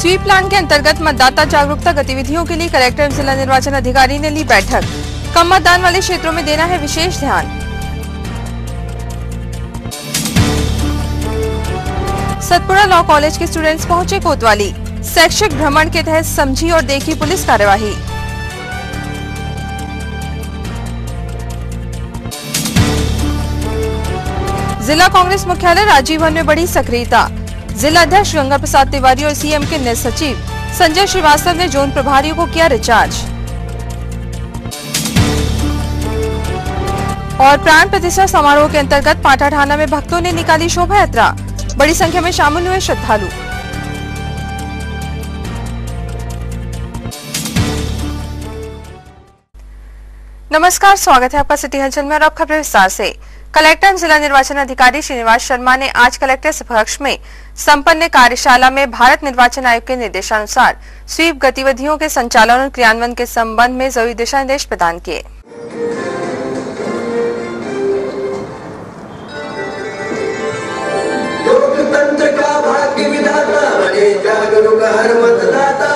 SVEEP plan के अंतर्गत मतदाता जागरूकता गतिविधियों के लिए कलेक्टर जिला निर्वाचन अधिकारी ने ली बैठक। कम मतदान वाले क्षेत्रों में देना है विशेष ध्यान। सतपुड़ा लॉ कॉलेज के स्टूडेंट्स पहुंचे कोतवाली। शैक्षिक भ्रमण के तहत समझी और देखी पुलिस कार्यवाही। जिला कांग्रेस मुख्यालय राजीव भवन में बढ़ी सक्रियता। जिला अध्यक्ष गंगा प्रसाद तिवारी और सीएम के नए सचिव संजय श्रीवास्तव ने जोन प्रभारियों को किया रिचार्ज। और प्राण प्रतिष्ठा समारोह के अंतर्गत पाटा ठाना में भक्तों ने निकाली शोभा यात्रा। बड़ी संख्या में शामिल हुए श्रद्धालु। नमस्कार, स्वागत है आपका सिटी हलचल में और अब खबरें विस्तार से। कलेक्टर जिला निर्वाचन अधिकारी श्रीनिवास शर्मा ने आज कलेक्टर सभाकक्ष में संपन्न कार्यशाला में भारत निर्वाचन आयोग के निर्देशानुसार स्वीप गतिविधियों के संचालन और क्रियान्वयन के संबंध में जरूरी दिशा निर्देश प्रदान किए। लोकतंत्र का भाग्य विधाता बने जागरूक हर मतदाता।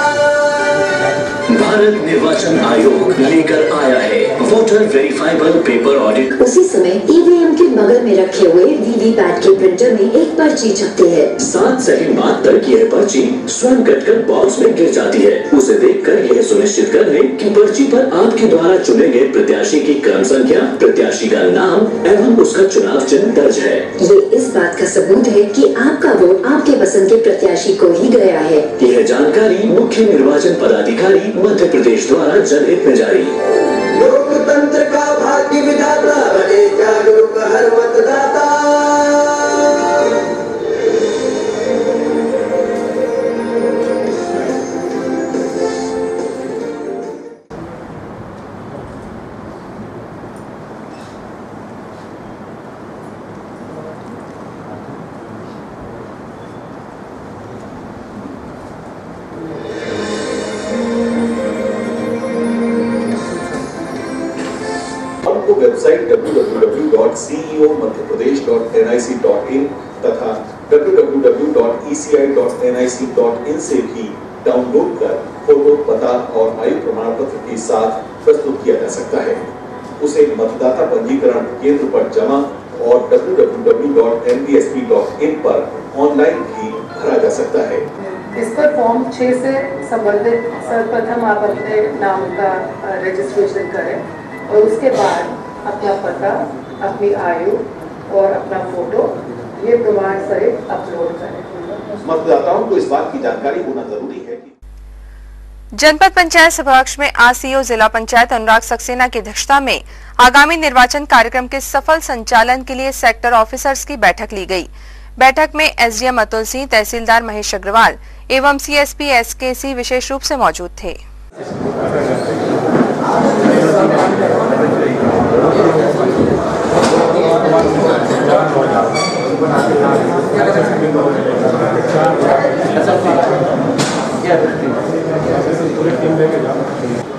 भारत निर्वाचन आयोग लेकर आया है वोटर वेरिफाइबल पेपर ऑडिट। उसी समय ईवीएम के बगल में रखे हुए वीवीपैट के प्रिंटर में एक पर्ची छपती है। 7 सेकंड बाद तक यह पर्ची स्वयं कटकर बॉक्स में गिर जाती है। उसे देखकर यह सुनिश्चित कर लें कि पर्ची पर आपके द्वारा चुने गए प्रत्याशी की क्रम संख्या, प्रत्याशी का नाम एवं उसका चुनाव चिन्ह दर्ज है। ये इस बात का सबूत है कि आपका वोट आपके पसंद के प्रत्याशी को ही गया है। यह जानकारी मुख्य निर्वाचन पदाधिकारी मध्य प्रदेश द्वारा जनहित में जारी। लोकतंत्र का भाग्य विधाता बने जागरूक हर मतदाता। वेबसाइट www.ceomadhyapradesh.nic.in तथा www.eci.nic.in से भी डाउनलोड कर फोटो, पता और आयु प्रमाण पत्र के साथ प्रस्तुत किया जा सकता है। उसे मतदाता पंजीकरण केंद्र पर जमा और www.nbsp.in पर ऑनलाइन भी भरा जा सकता है। इस पर फॉर्म 6 से संबंधित सर्वप्रथम आप अपने नाम का रजिस्ट्रेशन करें और उसके बाद अपना पता, अपनी आयु और अपना फोटो ये प्रमाण सहित अपलोड करें। मतदाताओं को इस बात की जानकारी होना जरूरी है कि जनपद पंचायत सभाकक्ष में आज सीईओ जिला पंचायत अनुराग सक्सेना की अध्यक्षता में आगामी निर्वाचन कार्यक्रम के सफल संचालन के लिए सेक्टर ऑफिसर्स की बैठक ली गई। बैठक में एसडीएम अतुल सिंह, तहसीलदार महेश अग्रवाल एवं सीएसपी एसकेसी विशेष रूप से मौजूद थे।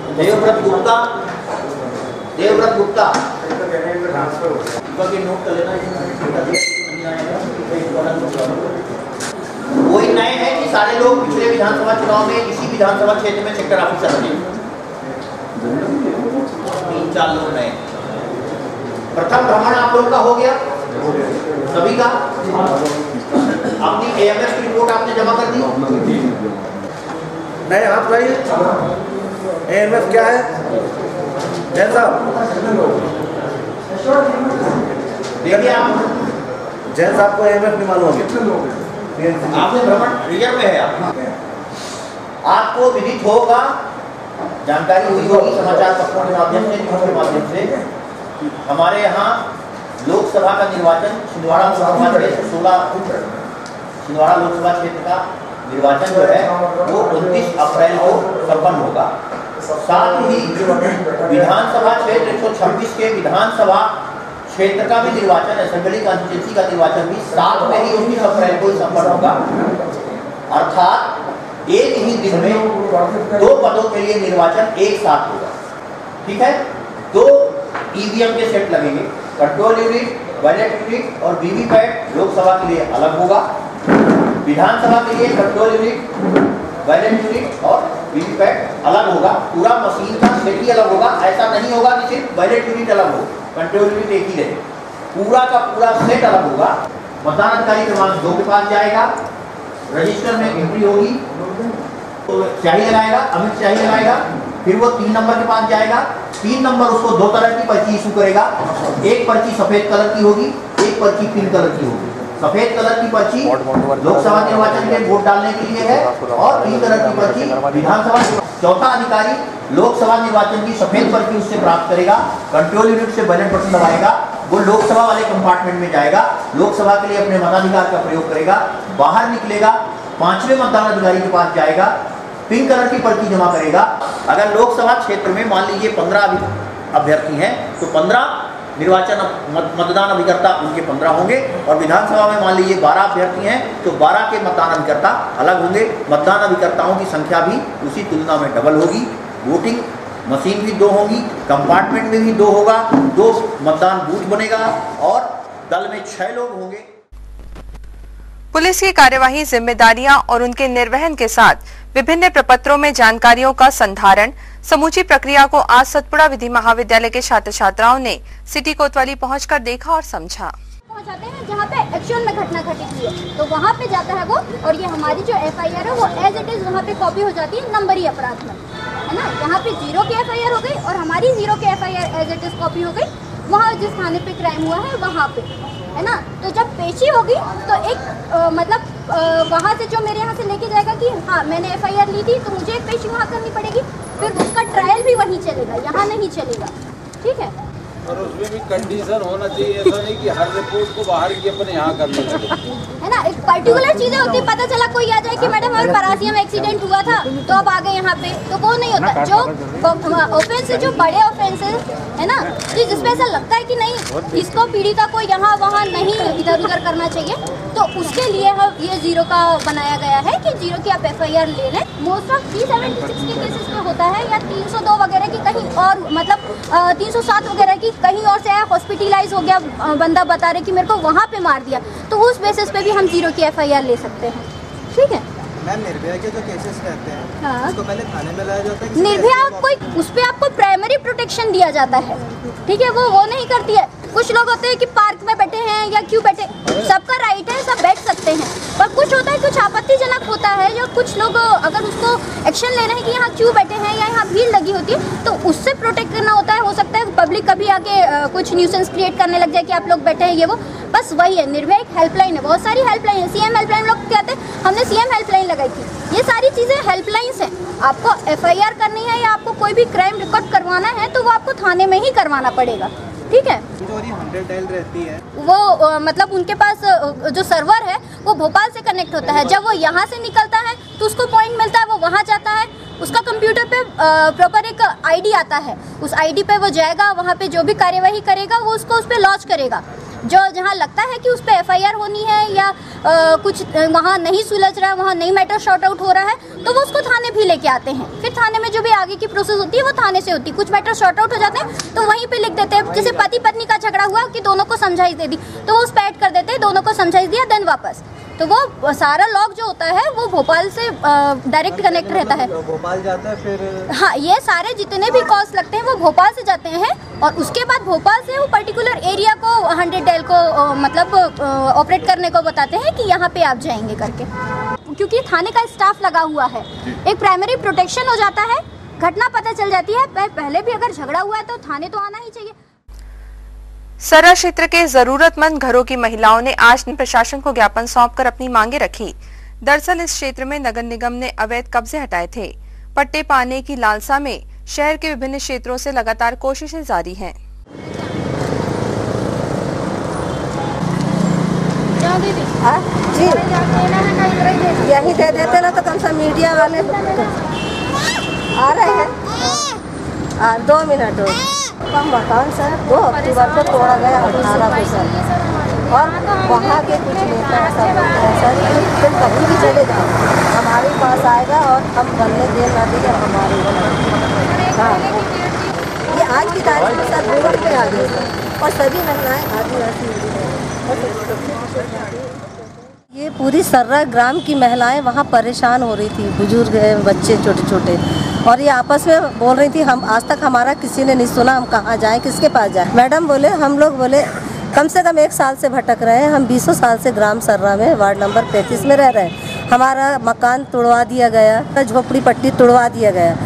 देवव्रत गुप्ता नोट कर लेना। वही नए है कि सारे लोग पिछले विधानसभा चुनाव में इसी विधानसभा क्षेत्र में सेक्टर ऑफिसर बने। 3-4 लोग नए। प्रथम भ्रमण आप लोग का हो गया सभी का। अपनी एएमएस की रिपोर्ट आपने जमा कर दी। नहीं, हाथ भाई एएमएस क्या है? जैन साहब देखिए, आप जैन साहब को एएमएस नहीं मालूम होगी। आपने भ्रमण रिजर्व में है। आपको विदित होगा, जानकारी हुई होगी समाचार पत्रों के माध्यम से, न्यूज के माध्यम से। हमारे यहाँ लोकसभा का निर्वाचन छिंदवाड़ा लोकसभा क्षेत्र 16 छिंदवाड़ा लोकसभा क्षेत्र का निर्वाचन जो है वो 29 अप्रैल को संपन्न होगा। साथ ही विधानसभा क्षेत्र 126 के विधानसभा क्षेत्र का भी निर्वाचन, असेंबली कॉन्स्टिट्यूंसी का निर्वाचन भी साथ में ही 19 अप्रैल को संपन्न होगा। अर्थात एक ही दिन में 2 पदों के लिए निर्वाचन एक साथ होगा। ठीक है, 2 ईवीएम के सेट लगेंगे, कंट्रोल यूनिट, बैलेट यूनिट और वीवीपैट लोकसभा के लिए अलग होगा। विधानसभा के लिए कंट्रोल यूनिट, बैलेंस यूनिट और वीवीपैट अलग होगा, पूरा मशीन का सेट ही अलग होगा। ऐसा नहीं होगा कि सिर्फ बैलेंस यूनिट अलग हो, कंट्रोल यूनिट एक ही रहे, पूरा का पूरा सेट अलग होगा। मतदान अधिकारी क्रमांक 2 के पास जाएगा, रजिस्टर में एंट्री होगी, तो स्याही लगाएगा, अमिट स्याही लगाएगा, फिर वो 3 नंबर के पास जाएगा। 3 नंबर उसको 2 तरह की पर्ची इशू करेगा, एक पर्ची सफेद कलर की होगी, एक पर्ची पिंक कलर की होगी। सफेद कलर की पर्ची लोकसभा निर्वाचन के वोट डालने के लिए है और पिंक कलर की पर्ची विधानसभा। चौथा अधिकारी लोकसभा निर्वाचन की सफेद पर्ची उससे प्राप्त करेगा, कंट्रोल यूनिट से बैलेट बटन दबाएगा, वो लोकसभा वाले कंपार्टमेंट में जाएगा, लोकसभा के लिए अपने मताधिकार का प्रयोग करेगा, बाहर निकलेगा, 5वें मतदान अधिकारी के पास जाएगा, पिंक कलर की पर्ची जमा करेगा। अगर लोकसभा क्षेत्र में मान लीजिए 15 अभ्यर्थी हैं तो 15 निर्वाचन मतदान अभिकर्ता उनके 15 होंगे, और विधानसभा में मान लीजिए 12 अभ्यर्थी हैं तो 12 के मतदान अभिकर्ता अलग होंगे। मतदान अभिकर्ताओं की संख्या भी उसी तुलना में डबल होगी। वोटिंग मशीन भी 2 होंगी, कंपार्टमेंट में भी 2 होगा, 2 मतदान बूथ बनेगा और दल में 6 लोग होंगे। पुलिस की कार्यवाही, जिम्मेदारियां और उनके निर्वहन के साथ विभिन्न प्रपत्रों में जानकारियों का संधारण, समूची प्रक्रिया को आज सतपुड़ा विधि महाविद्यालय के छात्र छात्राओं ने सिटी कोतवाली पहुंचकर देखा और समझा। पहुंचाते हैं जहाँ पे एक्चुअल में घटना घटित हुई है तो वहाँ पे जाता है वो, और ये हमारी जो FIR है वो एज इट इज वहाँ पे कॉपी हो जाती है नंबरी अपराध में, है ना। यहाँ पे 0 की FIR हो गई और हमारी 0 की FIR as it is copy हो गई वहाँ जिस थाने पे क्राइम हुआ है वहाँ पे, है ना। तो जब पेशी होगी तो एक वहाँ से जो मेरे यहाँ से लेके जाएगा कि हाँ मैंने FIR ली थी तो मुझे एक पेशी वहाँ करनी पड़ेगी, फिर उसका ट्रायल भी वहीं चलेगा, यहाँ नहीं चलेगा, ठीक है। और उसमें भी कंडीशन होना चाहिए, ऐसा नहीं कि हर रिपोर्ट को बाहर की अपने यहाँ करना चाहिए, है ना। एक पर्टिकुलर चीजें होती है, पता चला कोई आ जाए कि मैडम हमारे परासिया में एक्सीडेंट हुआ था तो अब आ गए यहाँ पे, तो वो नहीं होता। जो ऑफेंस है, जो बड़े ऑफेंस है ना, कि जिसमें ऐसा लगता है कि नहीं इसको पीड़िता को यहाँ वहाँ नहीं इधर उधर करना चाहिए, तो उसके लिए हम ये 0 का बनाया गया है कि 0 की आप FIR ले लें। मोस्ट ऑफ 376 के केसेस में होता है, या 302 वगैरह की कहीं और, मतलब 307 वगैरह की कहीं और से हॉस्पिटलाइज हो गया बंदा, बता रहे कि मेरे को वहाँ पे मार दिया, तो उस बेसिस पे भी हम 0 की FIR ले सकते हैं, ठीक है। मैम निर्भया के जो केसेस रहते हैं, हाँ, उसको पहले थाने में लाया जाता है। निर्भया कोई उस पे आपको प्राइमरी प्रोटेक्शन दिया जाता है, ठीक है, वो नहीं करती है। कुछ लोग होते हैं कि पार्क में बैठे हैं या क्यों बैठे, सबका राइट है, सब बैठ सकते हैं, पर कुछ होता है कुछ आपत्तिजनक होता है, जो कुछ लोग अगर उसको एक्शन लेना है कि यहाँ क्यों बैठे हैं या यहाँ भीड़ लगी होती है तो उससे प्रोटेक्ट करना होता है। हो सकता है पब्लिक कभी आके कुछ न्यूसेंस क्रिएट करने लग जाए कि आप लोग बैठे हैं ये वो, बस वही है। निर्भया एक हेल्पलाइन है, बहुत सारी हेल्पलाइन है, CM हेल्पलाइन लोग कहते हैं, हमने CM हेल्पलाइन लगाई थी। ये सारी चीज़ें हेल्पलाइंस हैं। आपको FIR करनी है या आपको कोई भी क्राइम रिकॉर्ड करवाना है तो वो आपको थाने में ही करवाना पड़ेगा, ठीक है। जो 100 डायल रहती है वो मतलब उनके पास जो सर्वर है वो भोपाल से कनेक्ट होता है, जब वो यहाँ से निकलता है तो उसको पॉइंट मिलता है, वो वहाँ जाता है, उसका कंप्यूटर पे प्रॉपर एक ID आता है, उस ID पे वो जाएगा, वहाँ पे जो भी कार्यवाही करेगा वो उसको उस पर लॉन्च करेगा। जो जहाँ लगता है कि उस पर FIR होनी है या कुछ वहाँ नहीं सुलझ रहा है, वहाँ नहीं मैटर शॉर्ट आउट हो रहा है तो वो उसको थाने भी लेके आते हैं। फिर थाने में जो भी आगे की प्रोसेस होती है वो थाने से होती है। कुछ मैटर शॉर्ट आउट हो जाते हैं तो वहीं पे लिख देते हैं, जैसे पति पत्नी का झगड़ा हुआ कि दोनों को समझाइश दे दी तो वो उस पर ऐड कर देते हैं, दोनों को समझाइश दिया देन वापस, तो वो सारा लॉग जो होता है वो भोपाल से डायरेक्ट कनेक्ट रहता है, भोपाल जाता है फिर। हाँ, ये सारे जितने भी कॉल्स लगते हैं वो भोपाल से जाते हैं और उसके बाद भोपाल से वो पर्टिकुलर एरिया को 100 डायल को मतलब ऑपरेट करने को बताते हैं कि यहाँ पे आप जाएंगे करके, क्योंकि थाने का स्टाफ लगा हुआ है, एक प्राइमरी प्रोटेक्शन हो जाता है, घटना पता चल जाती है। पहले भी अगर झगड़ा हुआ है तो थाने तो आना ही चाहिए। सरा क्षेत्र के जरूरतमंद घरों की महिलाओं ने आज प्रशासन को ज्ञापन सौंपकर अपनी मांगे रखी। दरअसल इस क्षेत्र में नगर निगम ने अवैध कब्जे हटाए थे। पट्टे पाने की लालसा में शहर के विभिन्न क्षेत्रों से लगातार कोशिशें जारी हैं। जी यही दे देते ना तो कम से मीडिया वाले आ रहे हैं। 2 मिनट हो कम मकान सर 2 अक्टूबर को तोड़ा गया 18%, और वहाँ के कुछ नेता ऐसा बोलते हैं सर कि तुम कहीं भी चले जाओ हमारे पास आएगा और हम बनने दे ना दिए हमारे। हाँ, ये आज की तारीख में सर रोड पे आ गए और सभी महिलाएं आदिवासी ये पूरी सर्रा ग्राम की महिलाएं वहाँ परेशान हो रही थी, बुजुर्ग बच्चे छोटे छोटे, और ये आपस में बोल रही थी हम आज तक हमारा किसी ने नहीं सुना, हम कहाँ जाएं, किसके पास जाएं। मैडम बोले हम लोग बोले कम से कम 1 साल से भटक रहे हैं, हम 20 साल से ग्राम सर्रा में वार्ड नंबर 35 में रह रहे हैं। हमारा मकान तोड़वा दिया गया, झोपड़ी पट्टी तोड़वा दिया गया,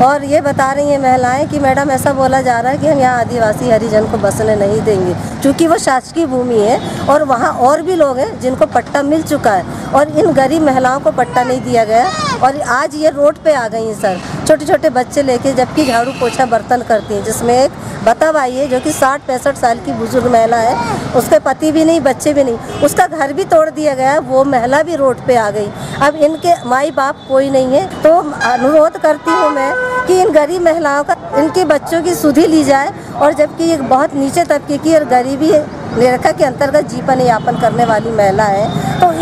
और ये बता रही हैं महिलाएं कि मैडम ऐसा बोला जा रहा है कि हम यहाँ आदिवासी हरिजन को बसने नहीं देंगे, क्योंकि वो शासकीय भूमि है और वहाँ और भी लोग हैं जिनको पट्टा मिल चुका है और इन गरीब महिलाओं को पट्टा नहीं दिया गया। और आज ये रोड पे आ गई हैं सर, छोटे छोटे बच्चे लेके, जबकि झाड़ू पोछा बर्तन करती हैं, जिसमें एक बता भाई है जो कि 60-65 साल की बुजुर्ग महिला है, उसके पति भी नहीं, बच्चे भी नहीं, उसका घर भी तोड़ दिया गया, वो महिला भी रोड पे आ गई। अब इनके माई बाप कोई नहीं है, तो अनुरोध करती हूँ मैं कि इन गरीब महिलाओं का, इनके बच्चों की सुधि ली जाए, और जबकि ये बहुत नीचे तबके की और गरीबी रेखा के अंतर्गत जीवन यापन करने वाली महिला है, तो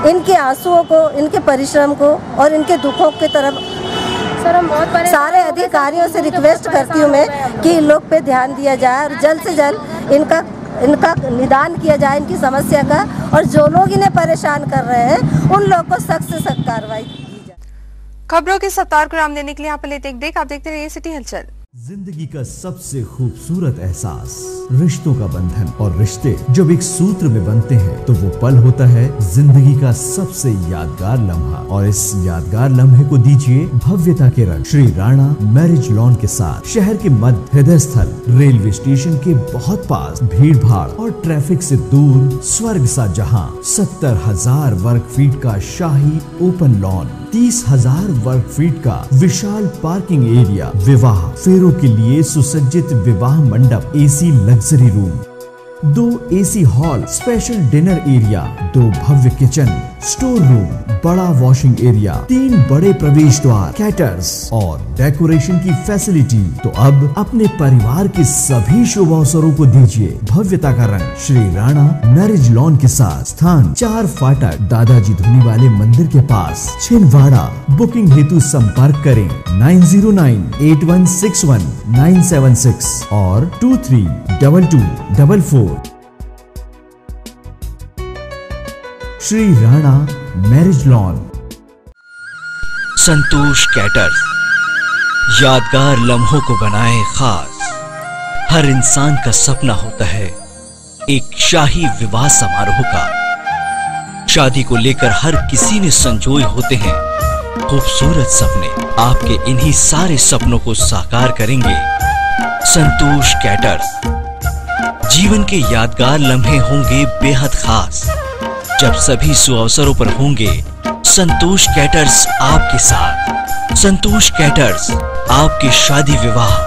इनके आंसुओं को, इनके परिश्रम को और इनके दुखों की तरफ सर हम बहुत सारे अधिकारियों से रिक्वेस्ट करती हूँ मैं कि इन लोग पे ध्यान दिया जाए और जल्द से जल्द इनका निदान किया जाए इनकी समस्या का, और जो लोग इन्हें परेशान कर रहे हैं उन लोग को सख्त से सख्त कार्रवाई की जाए। खबरों के सत्तार को नाम देने के लिए यहाँ पर लेते एक ब्रेक। आप देखते रहिए सिटी हलचल। जिंदगी का सबसे खूबसूरत एहसास रिश्तों का बंधन, और रिश्ते जब एक सूत्र में बनते हैं तो वो पल होता है जिंदगी का सबसे यादगार लम्हा। और इस यादगार लम्हे को दीजिए भव्यता के रंग श्री राणा मैरिज लॉन के साथ। शहर के मध्य हृदय स्थल, रेलवे स्टेशन के बहुत पास, भीड़ भाड़ और ट्रैफिक से दूर, स्वर्ग सा जहां। 70,000 वर्ग फीट का शाही ओपन लॉन, 30,000 वर्ग फीट का विशाल पार्किंग एरिया, विवाह फेरों के लिए सुसज्जित विवाह मंडप, AC luxury room, 2 AC hall, special dinner area, 2 भव्य किचन, स्टोर रूम, बड़ा वॉशिंग एरिया, 3 बड़े प्रवेश द्वार, कैटर्स और डेकोरेशन की फैसिलिटी। तो अब अपने परिवार के सभी शुभ अवसरों को दीजिए भव्यता का रंग श्री राणा मैरिज लॉन के साथ। स्थान 4 फाटक, दादाजी धुनी वाले मंदिर के पास, छिंदवाड़ा। बुकिंग हेतु संपर्क करें 9098161976 और 232244। Shri Rana marriage lawn. Santosh caterers यादगार लम्हों को बनाए खास। हर इंसान का सपना होता है एक शाही विवाह समारोह का। शादी को लेकर हर किसी ने संजोए होते हैं खूबसूरत सपने। आपके इन्हीं सारे सपनों को साकार करेंगे संतोष कैटर्स। जीवन के यादगार लम्हे होंगे बेहद खास। जब सभी सुअवसरों पर होंगे संतोष कैटर्स आपके साथ। संतोष कैटर्स आपके शादी, विवाह,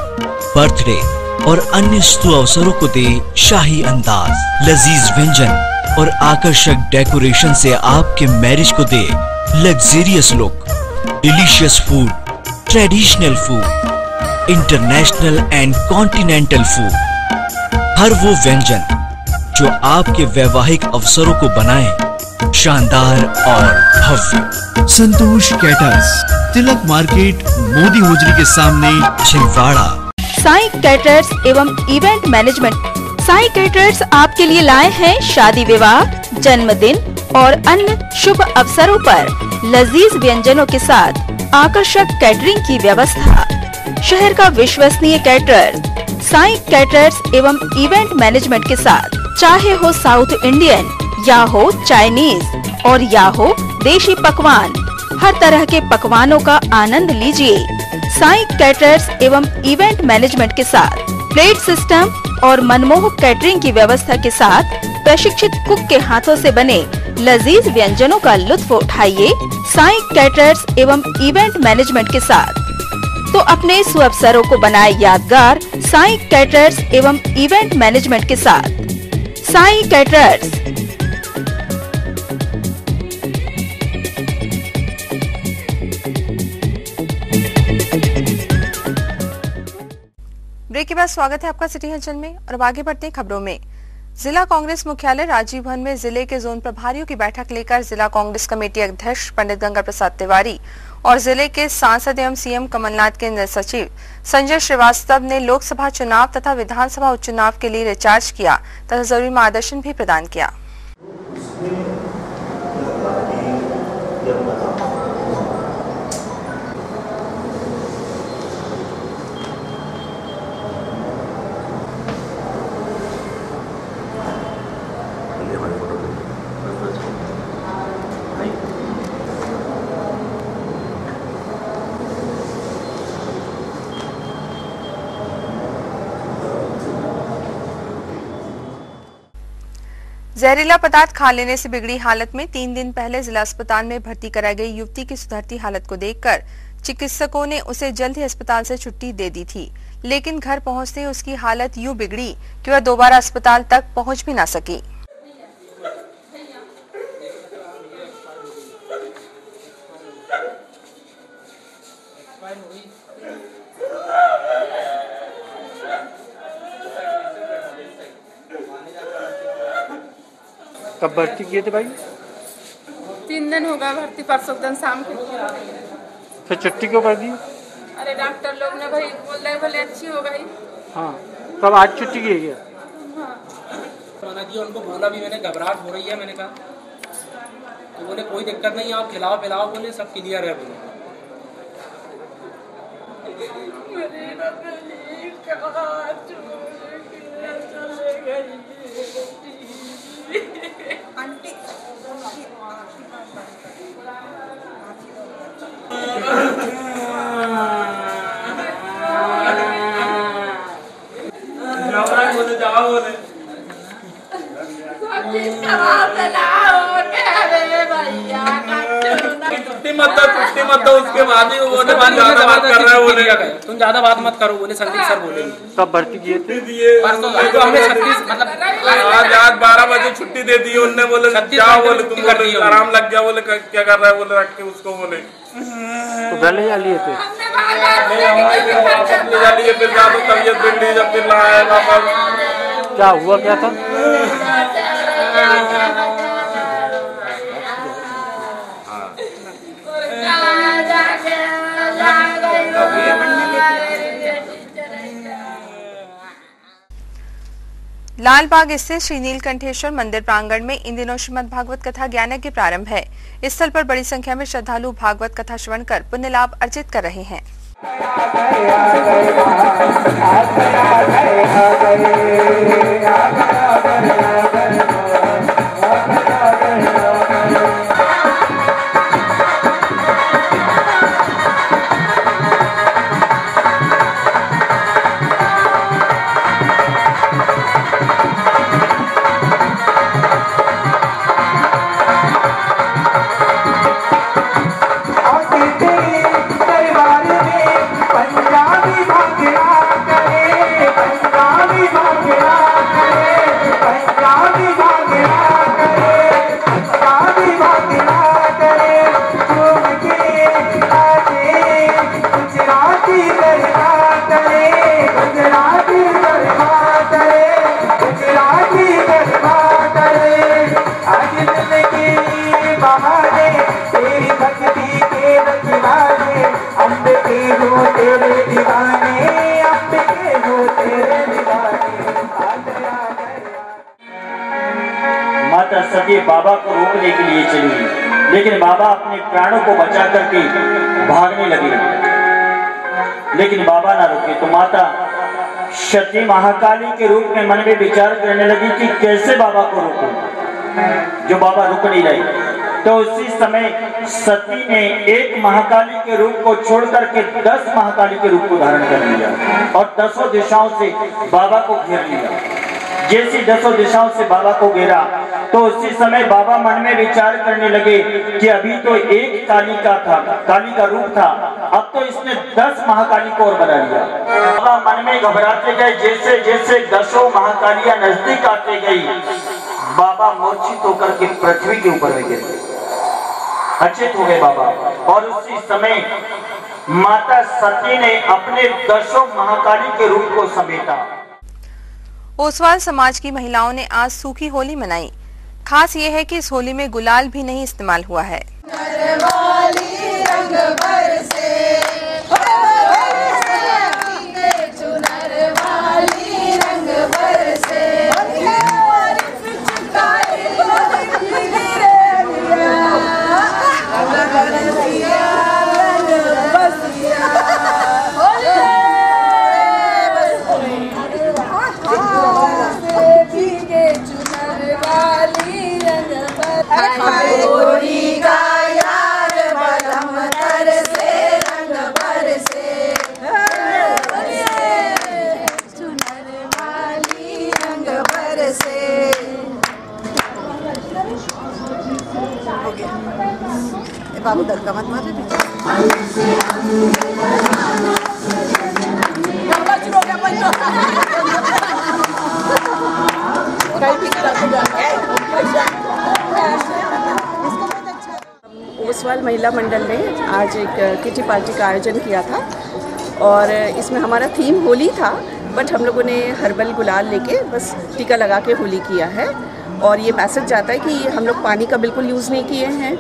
बर्थडे और अन्य सुअवसरों को दे शाही अंदाज। लजीज व्यंजन और आकर्षक डेकोरेशन से आपके मैरिज को दे luxurious look. Delicious food, traditional food, international and continental food. हर वो व्यंजन जो आपके वैवाहिक अवसरों को बनाए शानदार और भव्य। संतोष कैटर्स, तिलक मार्केट, मोदी होजरी के सामने, छिंदवाड़ा। साई कैटर्स एवं इवेंट मैनेजमेंट। साई कैटर्स आपके लिए लाए हैं शादी, विवाह, जन्मदिन और अन्य शुभ अवसरों पर लजीज व्यंजनों के साथ आकर्षक कैटरिंग की व्यवस्था। शहर का विश्वसनीय कैटरर साई कैटर्स एवं इवेंट मैनेजमेंट के साथ, चाहे हो साउथ इंडियन या हो चाइनीज और या हो देशी पकवान, हर तरह के पकवानों का आनंद लीजिए। साई कैटर्स एवं इवेंट मैनेजमेंट के साथ प्लेट सिस्टम और मनमोहक कैटरिंग की व्यवस्था के साथ प्रशिक्षित कुक के हाथों से बने लजीज व्यंजनों का लुत्फ उठाइए। साई कैटर्स एवं इवेंट मैनेजमेंट के साथ तो अपने सुअवसरों को बनाए यादगार। साई कैटर्स एवं इवेंट मैनेजमेंट के साथ साई कैटर्स। ब्रेक के बाद स्वागत है आपका सिटी हलचल में, और अब आगे बढ़ते हैं खबरों में। जिला कांग्रेस मुख्यालय राजीव भवन में जिले के जोन प्रभारियों की बैठक लेकर जिला कांग्रेस कमेटी अध्यक्ष पंडित गंगा प्रसाद तिवारी और जिले के सांसद एवं सीएम कमलनाथ के सचिव संजय श्रीवास्तव ने लोकसभा चुनाव तथा विधानसभा उपचुनाव के लिए रिचार्ज किया तथा जरूरी मार्गदर्शन भी प्रदान किया। जहरीला पदार्थ खा लेने से बिगड़ी हालत में 3 दिन पहले जिला अस्पताल में भर्ती कराई गई युवती की सुधरती हालत को देखकर चिकित्सकों ने उसे जल्द ही अस्पताल से छुट्टी दे दी थी, लेकिन घर पहुंचते ही उसकी हालत यूं बिगड़ी कि वह दोबारा अस्पताल तक पहुंच भी ना सकी। कब भर्ती किए थे भाई? 3 दिन हो गया भर्ती, परसों दिन शाम को। फिर छुट्टी क्यों कर दी? अरे डॉक्टर लोग ने भाई बोल रहे बोले अच्छी हो गई। हाँ, तब आज छुट्टी की है? हाँ। मना किया उनको, बोला भी मैंने घबराहट हो रही है, मैंने कहा तो बोले कोई दिक्कत नहीं, आप खिलाओ पिलाओ, बोले सब क्लियर है बोले। बोले जाओ बोले छुट्टी मत दो, उसके बाद ही वो ज्यादा बात कर रहा है, बोले तुम ज्यादा बात मत करो, बोले संदीप सर बोले। कब भर्ती किए थे? हमने 36 मतलब आज 12 बजे छुट्टी दे दी उनने, बोले जाओ, बोले तुम बोले आराम लग गया, बोले क्या कर रहा है, बोले रख के उसको, बोले तो घर ले जा लिए थे? ले जा लिए, फिर तो तबीयत बिगड़ी, जब फिर लाया वापस। क्या हुआ, क्या था? लालबाग स्थित श्री नीलकंठेश्वर मंदिर प्रांगण में इन दिनों श्रीमद् भागवत कथा ज्ञान के प्रारंभ है। इस स्थल पर बड़ी संख्या में श्रद्धालु भागवत कथा श्रवण कर पुण्य लाभ अर्जित कर रहे हैं। माता सती बाबा को रोकने के लिए चली, लेकिन बाबा अपने प्राणों को बचा करके भागने लगे, लेकिन बाबा ना रुके। तो माता सती महाकाली के रूप में मन में विचार करने लगी कि कैसे बाबा को रोकूं, जो बाबा रुक नहीं रहे। तो उसी समय सती ने एक महाकाली के रूप को छोड़ करके 10 महाकाली के रूप को धारण कर लिया और 10 दिशाओं से बाबा को घेर लिया। जैसी 10 दिशाओं से बाबा को घेरा तो उसी समय बाबा मन में विचार करने लगे कि अभी तो एक काली का रूप था, अब तो इसने 10 महाकाली को और बना लिया। बाबा मन में घबराते गए, जैसे जैसे 10 महाकालियां नजदीक आते गई, बाबा मूर्छित होकर के पृथ्वी के ऊपर में गिर गए, अचेत हो गए बाबा। और उसी समय माता सती ने अपने 10 महाकाली के रूप को समेटा। ओसवाल समाज की महिलाओं ने आज सूखी होली मनाई। खास ये है कि इस होली में गुलाल भी नहीं इस्तेमाल हुआ है। बाबू धक्का मत मारे पीछे। ओसवाल महिला मंडल ने आज एक किटी पार्टी का आयोजन किया था और इसमें हमारा थीम होली था, बट हम लोगों ने हर्बल गुलाल लेके बस टीका लगा के होली किया है और ये मैसेज जाता है कि हम लोग पानी का बिल्कुल यूज़ नहीं किए हैं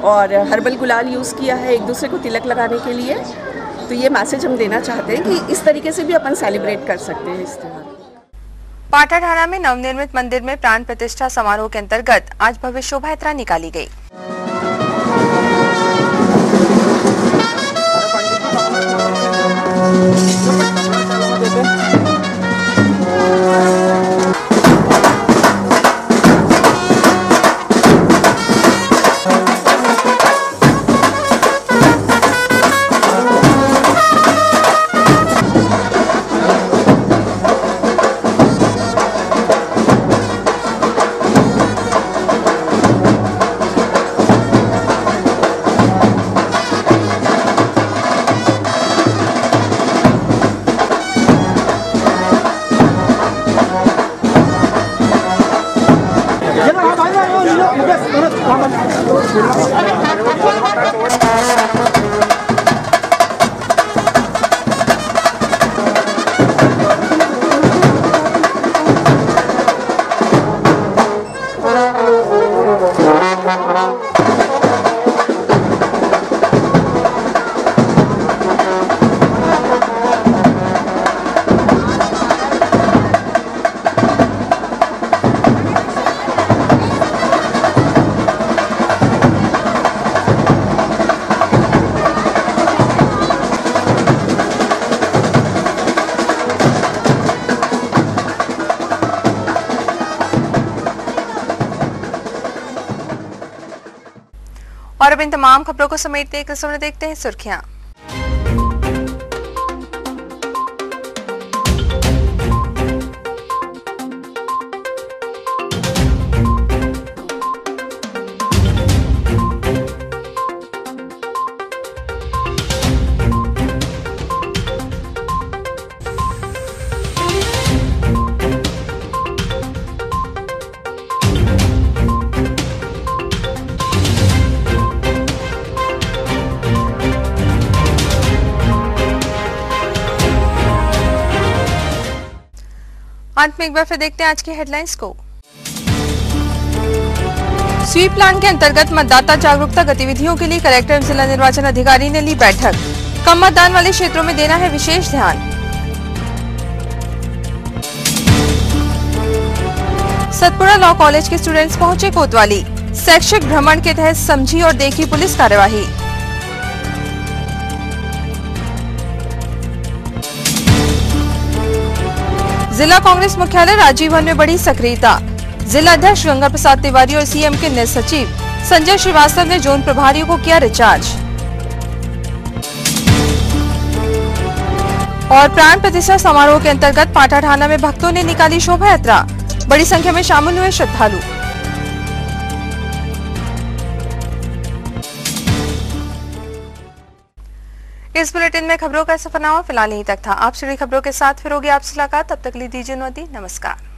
और हर्बल गुलाल यूज़ किया है एक दूसरे को तिलक लगाने के लिए। तो ये मैसेज हम देना चाहते हैं कि इस तरीके से भी अपन सेलिब्रेट कर सकते हैं इस त्यौहार। पाटाढाना में नवनिर्मित मंदिर में प्राण प्रतिष्ठा समारोह के अंतर्गत आज भव्य शोभा यात्रा निकाली गई। और अब इन तमाम खबरों को समेटते एक नजर देखते हैं सुर्खियां। अंत में एक बार फिर देखते हैं आज की हेडलाइंस को। स्वीप प्लान के अंतर्गत मतदाता जागरूकता गतिविधियों के लिए कलेक्टर एवं जिला निर्वाचन अधिकारी ने ली बैठक। कम मतदान वाले क्षेत्रों में देना है विशेष ध्यान। सतपुरा लॉ कॉलेज के स्टूडेंट्स पहुंचे कोतवाली। शैक्षिक भ्रमण के तहत समझी और देखी पुलिस कार्यवाही। जिला कांग्रेस मुख्यालय राजीव भवन में बढ़ी सक्रियता। जिला अध्यक्ष गंगा प्रसाद तिवारी और सीएम के नए सचिव संजय श्रीवास्तव ने जोन प्रभारियों को किया रिचार्ज। और प्राण प्रतिष्ठा समारोह के अंतर्गत पाटाढाना में भक्तों ने निकाली शोभा यात्रा। बड़ी संख्या में शामिल हुए श्रद्धालु। इस बुलेटिन में खबरों का सफरनामा फिलहाल यहीं तक था। आप जुड़ी खबरों के साथ फिर होगी आपसे मुलाकात। तब तक लीजिए अनुमति। नमस्कार।